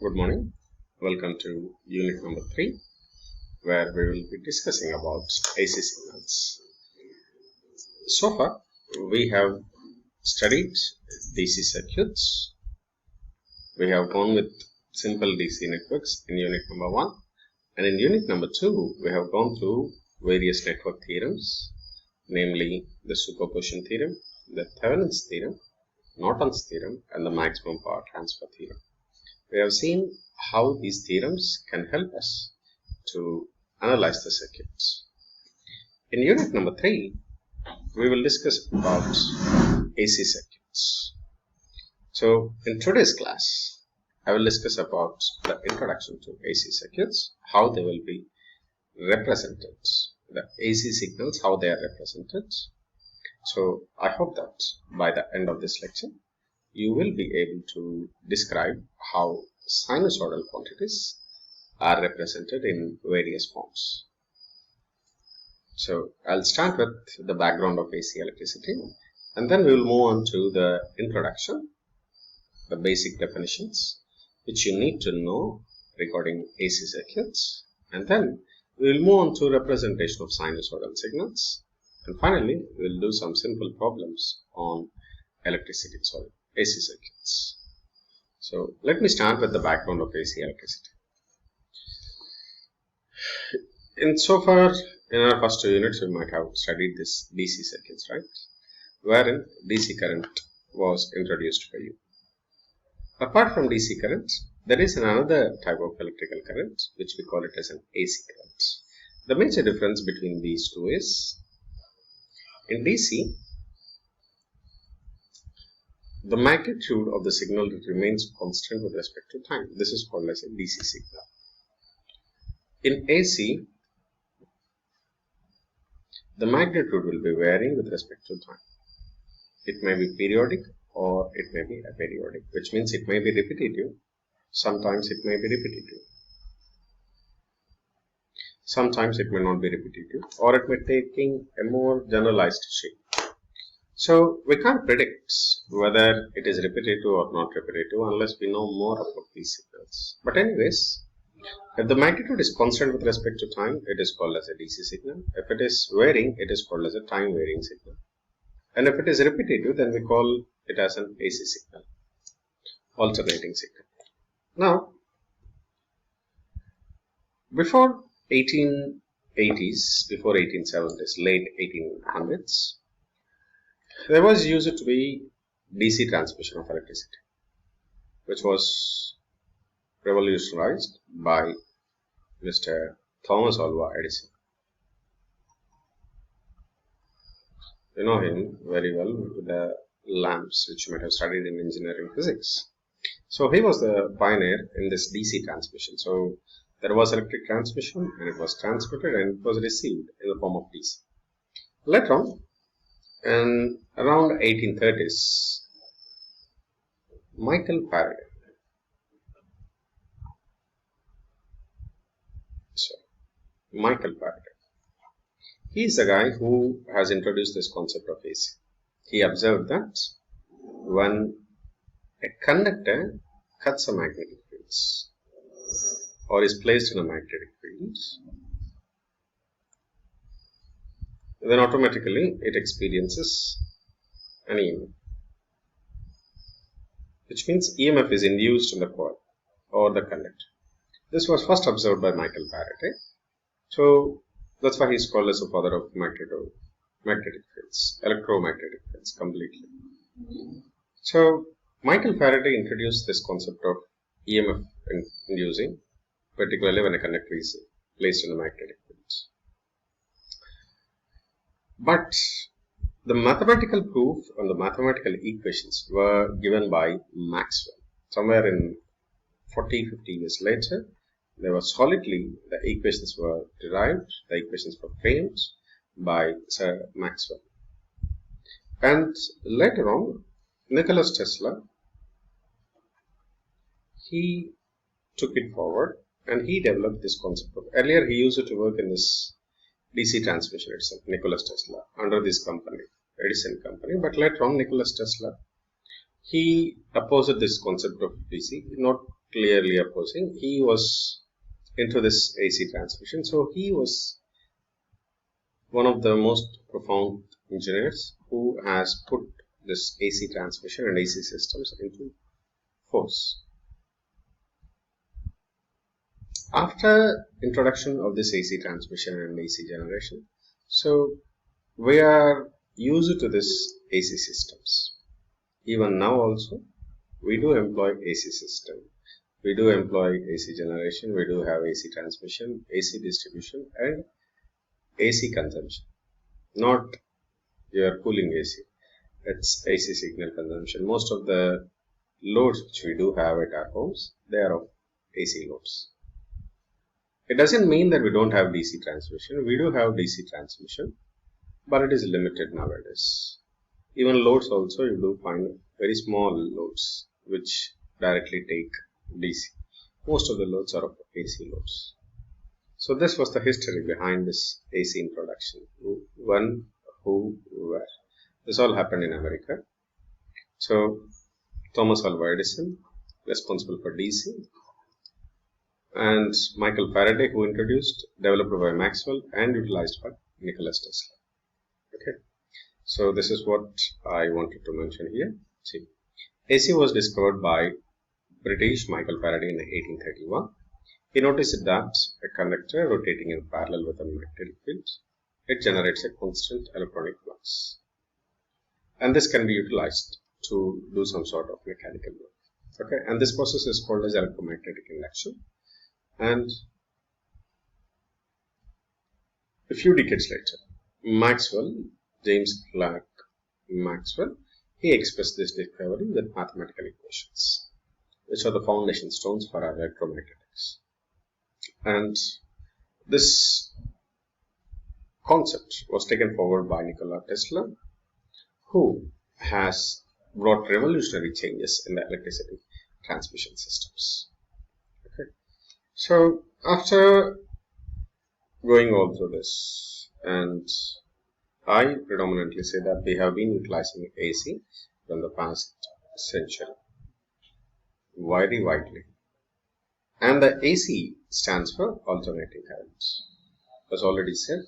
Good morning. Welcome to unit number 3, where we will be discussing about AC signals. So far, we have studied DC circuits. We have gone with simple DC networks in unit number 1. And in unit number 2, we have gone through various network theorems, namely the superposition theorem, the Thevenin's theorem, Norton's theorem, and the maximum power transfer theorem. We have seen how these theorems can help us to analyze the circuits. In unit number 3, we will discuss about AC circuits. So in today's class, I will discuss about the introduction to AC circuits, how they will be represented, the AC signals, how they are represented. So I hope that by the end of this lecture, you will be able to describe how sinusoidal quantities are represented in various forms. So I'll start with the background of AC electricity, and then we will move on to the introduction, the basic definitions which you need to know regarding AC circuits, and then we will move on to representation of sinusoidal signals, and finally we will do some simple problems on AC circuits. So let me start with the background of AC electricity. Insofar, in our first 2 units, we might have studied this DC circuits, right? Wherein DC current was introduced for you. Apart from DC current, there is another type of electrical current, which we call it as an AC current. The major difference between these two is, in DC, the magnitude of the signal remains constant with respect to time. This is called as a DC signal. In AC, the magnitude will be varying with respect to time. It may be periodic or it may be aperiodic, which means it may be repetitive. Sometimes it may be repetitive. Sometimes it may not be repetitive, or it may taking a more generalized shape. So we can't predict whether it is repetitive or not repetitive unless we know more about these signals. But anyways, if the magnitude is constant with respect to time, it is called as a DC signal. If it is varying, it is called as a time varying signal. And if it is repetitive, then we call it as an AC signal, alternating signal. Now, before 1880s, before 1870s, late 1800s, there was used to be DC transmission of electricity, which was revolutionized by Mr. Thomas Alva Edison. You know him very well with the lamps, which you might have studied in engineering physics. So he was the pioneer in this DC transmission. So there was electric transmission, and it was transmitted and it was received in the form of DC. Later on, in around 1830s, Michael Faraday, he is the guy who has introduced this concept of AC. He observed that when a conductor cuts a magnetic field or is placed in a magnetic field, then automatically it experiences an EMF, which means EMF is induced in the coil or the conductor. This was first observed by Michael Faraday. So that's why he's called as the father of magnetic fields, electromagnetic fields completely. So Michael Faraday introduced this concept of EMF inducing, particularly when a conductor is placed in a magnetic field. But the mathematical proof and the mathematical equations were given by Maxwell. Somewhere in 40-50 years later, there was solidly, the equations were derived, the equations were framed by Sir Maxwell. And later on, Nikola Tesla, he took it forward and he developed this concept of, earlier he used to work in this DC transmission itself, Nikola Tesla, under this company, Edison company, but later on Nikola Tesla, he opposed this concept of DC, not clearly opposing. He was into this AC transmission, so he was one of the most profound engineers who has put this AC transmission and AC systems into force. After introduction of this AC transmission and AC generation, so we are used to this AC systems. Even now also, we do employ AC system. We do employ AC generation, we do have AC transmission, AC distribution and AC consumption. Not your cooling AC, it's AC signal consumption. Most of the loads which we do have at our homes, they are of AC loads. It doesn't mean that we don't have DC transmission. We do have DC transmission, but it is limited nowadays. Even loads also, you do find very small loads which directly take DC. Most of the loads are of AC loads. So this was the history behind this AC introduction. When, who, where. This all happened in America. So Thomas Alva Edison, responsible for DC, and Michael Faraday, who introduced, developed by Maxwell and utilized by Nikola Tesla. Okay, so this is what I wanted to mention here. See, AC was discovered by British Michael Faraday in 1831. He noticed that a conductor rotating in parallel with a magnetic field, it generates a constant electronic flux, and this can be utilized to do some sort of mechanical work. Okay, and this process is called as electromagnetic induction. And a few decades later, Maxwell, James Clerk Maxwell, he expressed this discovery with mathematical equations, which are the foundation stones for our electromagnetics. And this concept was taken forward by Nikola Tesla, who has brought revolutionary changes in the electricity transmission systems. Okay. So after going all through this, and I predominantly say that we have been utilizing AC from the past century very widely, and the AC stands for alternating currents. As already said,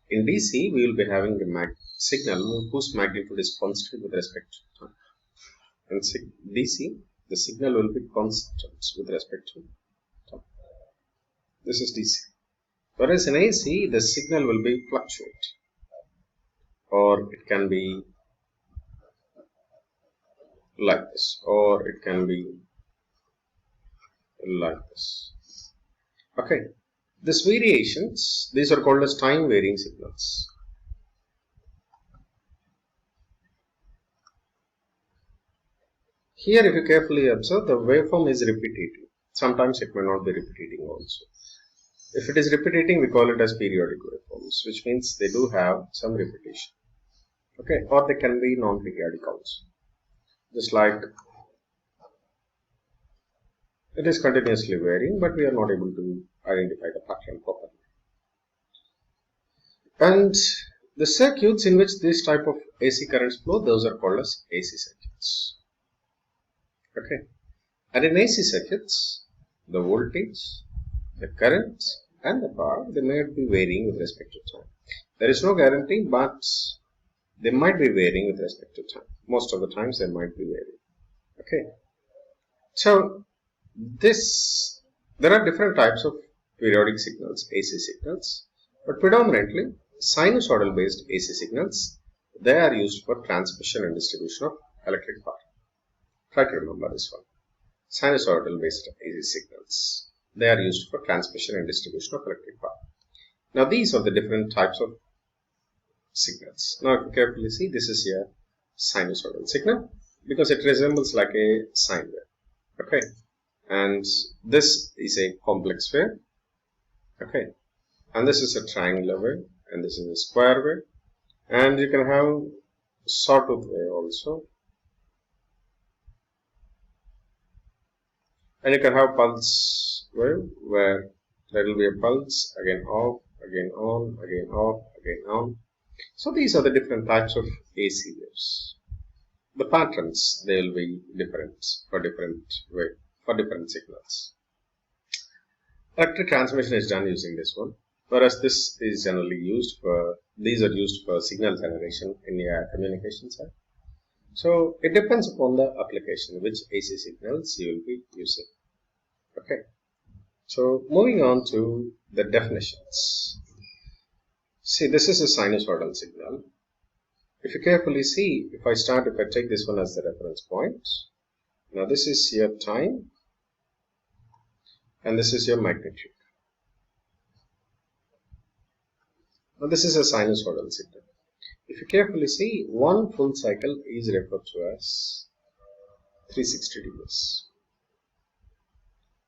in DC we will be having a signal whose magnitude is constant with respect to time. In DC, the signal will be constant with respect to time. This is DC. Whereas in AC, the signal will be fluctuate, or it can be like this, or it can be like this. Okay, these variations, these are called as time varying signals. Here, if you carefully observe, the waveform is repetitive. Sometimes it may not be repetiting also. If it is repetiting, we call it as periodic waveforms, which means they do have some repetition. Okay, or they can be non-periodic also. Just like it is continuously varying, but we are not able to identify the pattern properly. And the circuits in which this type of AC currents flow, those are called as AC circuits. Okay, and in AC circuits, the voltage, the current, and the power, they may be varying with respect to time. There is no guarantee, but they might be varying with respect to time. Most of the times they might be varying. Okay, so there are different types of periodic signals, AC signals, but predominantly sinusoidal based AC signals, they are used for transmission and distribution of electric power. Try to remember this one. Sinusoidal based AC signals, they are used for transmission and distribution of electric power. Now these are the different types of signals. Now if you carefully see, this is a sinusoidal signal because it resembles like a sine wave. Okay, and this is a complex wave. Okay, and this is a triangular wave, and this is a square wave, and you can have sawtooth wave also, and you can have pulse wave where there will be a pulse, again off, again on, again off, again on. So these are the different types of AC waves. The patterns, they will be different for different wave for different signals. Electric transmission is done using this one, whereas this is generally used for, these are used for signal generation in the communication side. So it depends upon the application, which AC signals you will be using. Okay. So moving on to the definitions. See, this is a sinusoidal signal. If you carefully see, if I take this one as the reference point, now this is your time and this is your magnitude. Now this is a sinusoidal signal. If you carefully see, one full cycle is referred to as 360 degrees.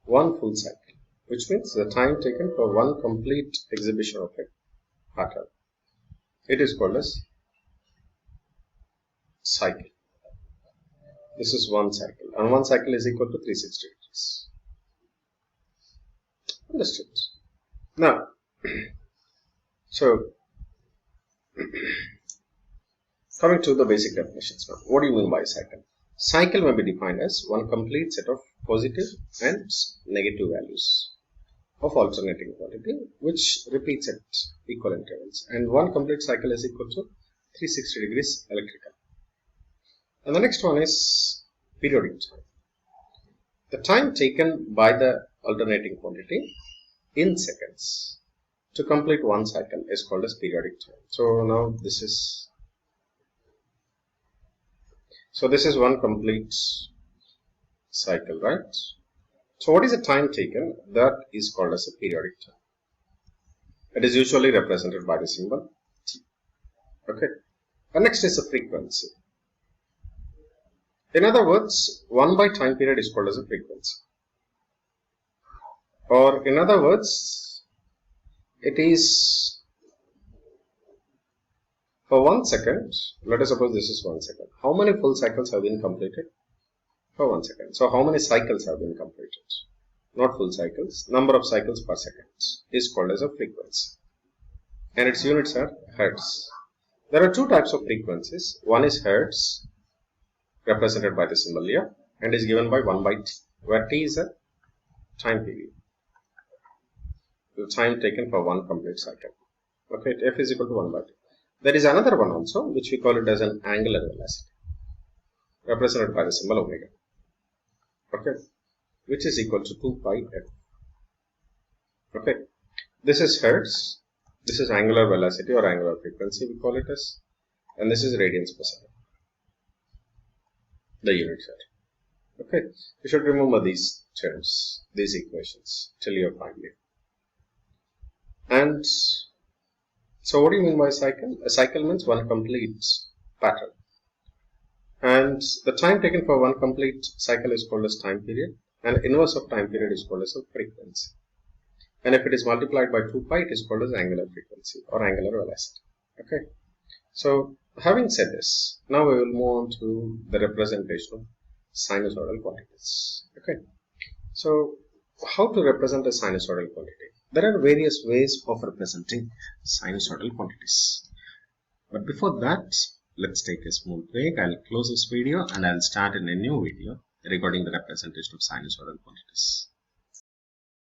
One full cycle, which means the time taken for one complete exhibition of a pattern. It is called as cycle. This is one cycle, and one cycle is equal to 360 degrees. Understood? Now, so coming to the basic definitions now. What do you mean by cycle? Cycle may be defined as one complete set of positive and negative values of alternating quantity which repeats at equal intervals, and one complete cycle is equal to 360 degrees electrical. And the next one is periodic time. The time taken by the alternating quantity in seconds to complete one cycle is called as periodic time. So now this is one complete cycle, right? So what is the time taken? That is called as a periodic time. It is usually represented by the symbol T. Okay. And next is the frequency. In other words, 1 by time period is called as a frequency. Or in other words, it is for 1 second. Let us suppose this is 1 second. How many full cycles have been completed? For 1 second. So how many cycles have been completed? Not full cycles. Number of cycles per second is called as a frequency. And its units are hertz. There are two types of frequencies. One is hertz, represented by the symbol here, and is given by 1 by t, where t is a time period, the time taken for one complete cycle. Okay, f is equal to 1 by t. There is another one also, which we call it as an angular velocity, represented by the symbol omega. Okay, which is equal to 2 pi f. Okay, this is hertz, this is angular velocity or angular frequency, we call it as, and this is radians per second. The units are. Okay, you should remember these terms, these equations till your final year. And so what do you mean by cycle? A cycle means one complete pattern. And the time taken for one complete cycle is called as time period, and inverse of time period is called as a frequency. And if it is multiplied by 2 pi, it is called as angular frequency or angular velocity. Okay, so having said this, now we will move on to the representation of sinusoidal quantities. Okay, so how to represent a sinusoidal quantity? There are various ways of representing sinusoidal quantities. But before that, let's take a small break. I'll close this video and I'll start in a new video regarding the representation of sinusoidal quantities.